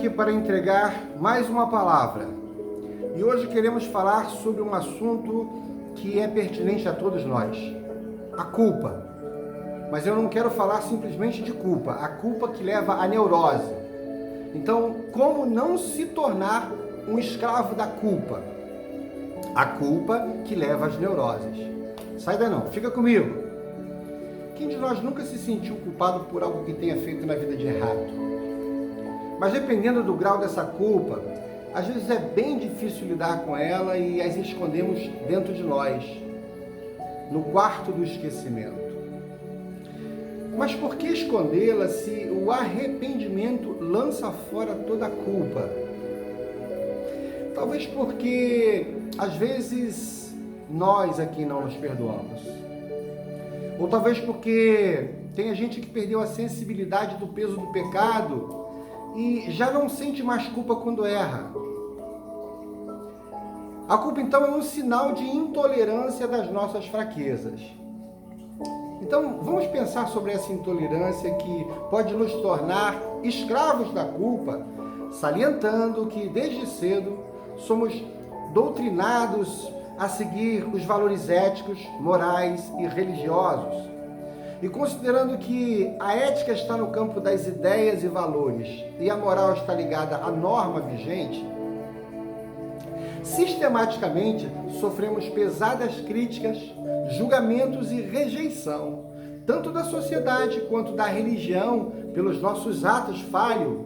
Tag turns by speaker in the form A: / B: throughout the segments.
A: Aqui para entregar mais uma palavra. E hoje queremos falar sobre um assunto que é pertinente a todos nós: a culpa. Mas eu não quero falar simplesmente de culpa, a culpa que leva à neurose. Então, como não se tornar um escravo da culpa? A culpa que leva às neuroses. Sai daí não, fica comigo. Quem de nós nunca se sentiu culpado por algo que tenha feito na vida de errado? Mas dependendo do grau dessa culpa, às vezes é bem difícil lidar com ela e as escondemos dentro de nós, no quarto do esquecimento. Mas por que escondê-la se o arrependimento lança fora toda a culpa? Talvez porque, às vezes, nós aqui não nos perdoamos. Ou talvez porque tem gente que perdeu a sensibilidade do peso do pecado e já não sente mais culpa quando erra. A culpa, então, é um sinal de intolerância das nossas fraquezas. Então, vamos pensar sobre essa intolerância que pode nos tornar escravos da culpa, salientando que, desde cedo, somos doutrinados a seguir os valores éticos, morais e religiosos. E considerando que a ética está no campo das ideias e valores e a moral está ligada à norma vigente, sistematicamente sofremos pesadas críticas, julgamentos e rejeição, tanto da sociedade quanto da religião, pelos nossos atos falhos,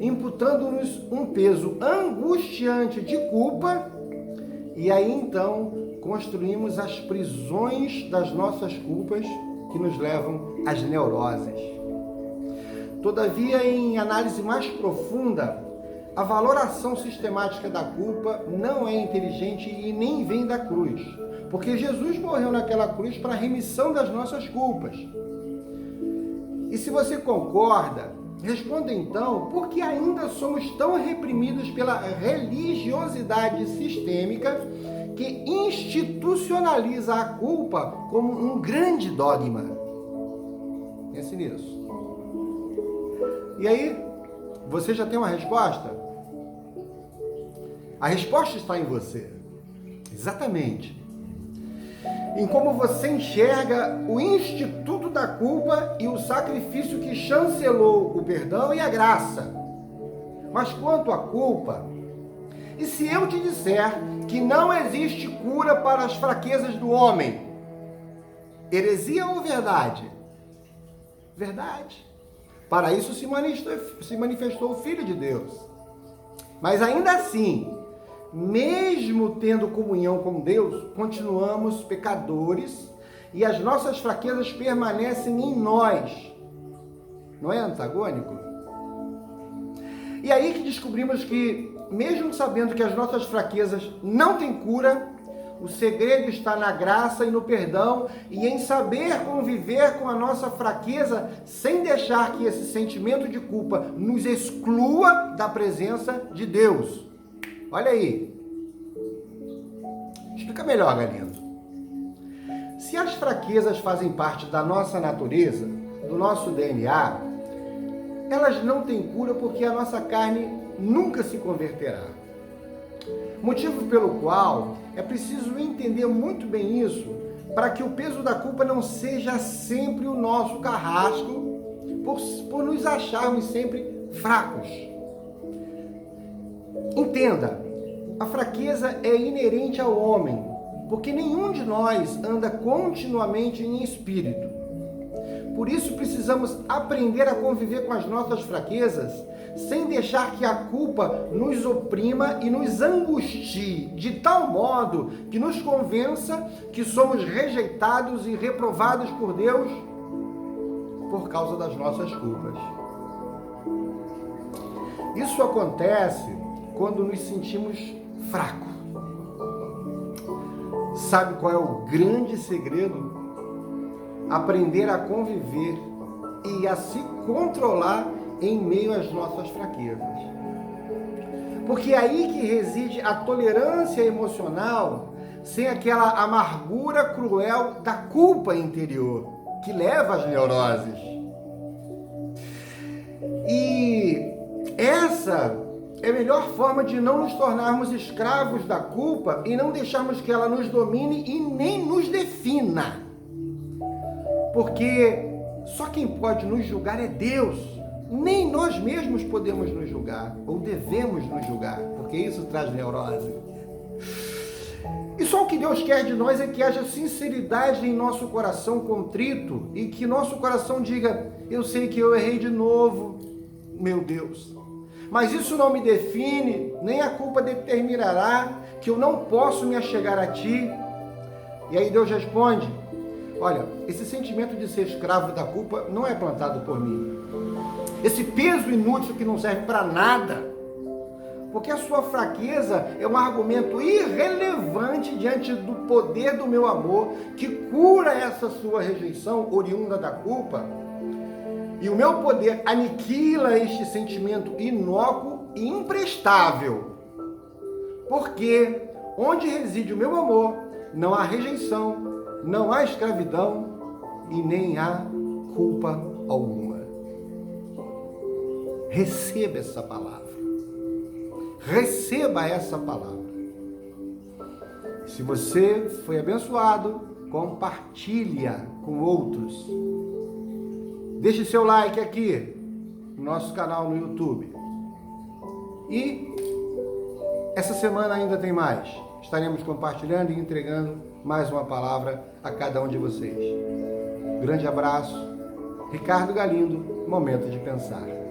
A: imputando-nos um peso angustiante de culpa, e aí então construímos as prisões das nossas culpas que nos levam às neuroses. Todavia, em análise mais profunda, a valoração sistemática da culpa não é inteligente e nem vem da cruz, porque Jesus morreu naquela cruz para a remissão das nossas culpas. E se você concorda, responda então, por que ainda somos tão reprimidos pela religiosidade sistêmica que institucionaliza a culpa como um grande dogma? Pense nisso. E aí, você já tem uma resposta? A resposta está em você. Exatamente. Em como você enxerga o instituto da culpa e o sacrifício que chancelou o perdão e a graça. Mas quanto à culpa, e se eu te disser que não existe cura para as fraquezas do homem? Heresia ou verdade? Verdade. Para isso se manifestou o Filho de Deus. Mas ainda assim, mesmo tendo comunhão com Deus, continuamos pecadores e as nossas fraquezas permanecem em nós. Não é antagônico? E aí que descobrimos que, mesmo sabendo que as nossas fraquezas não têm cura, o segredo está na graça e no perdão e em saber conviver com a nossa fraqueza sem deixar que esse sentimento de culpa nos exclua da presença de Deus. Olha aí. Explica melhor, Galindo. Se as fraquezas fazem parte da nossa natureza, do nosso DNA, elas não têm cura porque a nossa carne nunca se converterá. Motivo pelo qual é preciso entender muito bem isso para que o peso da culpa não seja sempre o nosso carrasco por nos acharmos sempre fracos. Entenda, a fraqueza é inerente ao homem, porque nenhum de nós anda continuamente em espírito. Por isso precisamos aprender a conviver com as nossas fraquezas, sem deixar que a culpa nos oprima e nos angustie, de tal modo que nos convença que somos rejeitados e reprovados por Deus por causa das nossas culpas. Isso acontece quando nos sentimos fracos. Sabe qual é o grande segredo? Aprender a conviver e a se controlar em meio às nossas fraquezas. Porque é aí que reside a tolerância emocional, sem aquela amargura cruel da culpa interior, que leva às neuroses. E essa essa é a melhor forma de não nos tornarmos escravos da culpa e não deixarmos que ela nos domine e nem nos defina. Porque só quem pode nos julgar é Deus. Nem nós mesmos podemos nos julgar, ou devemos nos julgar, porque isso traz neurose. E só o que Deus quer de nós é que haja sinceridade em nosso coração contrito e que nosso coração diga: eu sei que eu errei de novo, meu Deus. Mas isso não me define, nem a culpa determinará que eu não posso me achegar a Ti. E aí Deus responde: olha, esse sentimento de ser escravo da culpa não é plantado por mim. Esse peso inútil que não serve para nada. Porque a sua fraqueza é um argumento irrelevante diante do poder do meu amor, que cura essa sua rejeição oriunda da culpa. E o meu poder aniquila este sentimento inócuo e imprestável. Porque onde reside o meu amor, não há rejeição, não há escravidão e nem há culpa alguma. Receba essa palavra. Receba essa palavra. Se você foi abençoado, compartilha com outros. Deixe seu like aqui no nosso canal no YouTube. E essa semana ainda tem mais. Estaremos compartilhando e entregando mais uma palavra a cada um de vocês. Grande abraço. Ricardo Galindo, Momento de Pensar.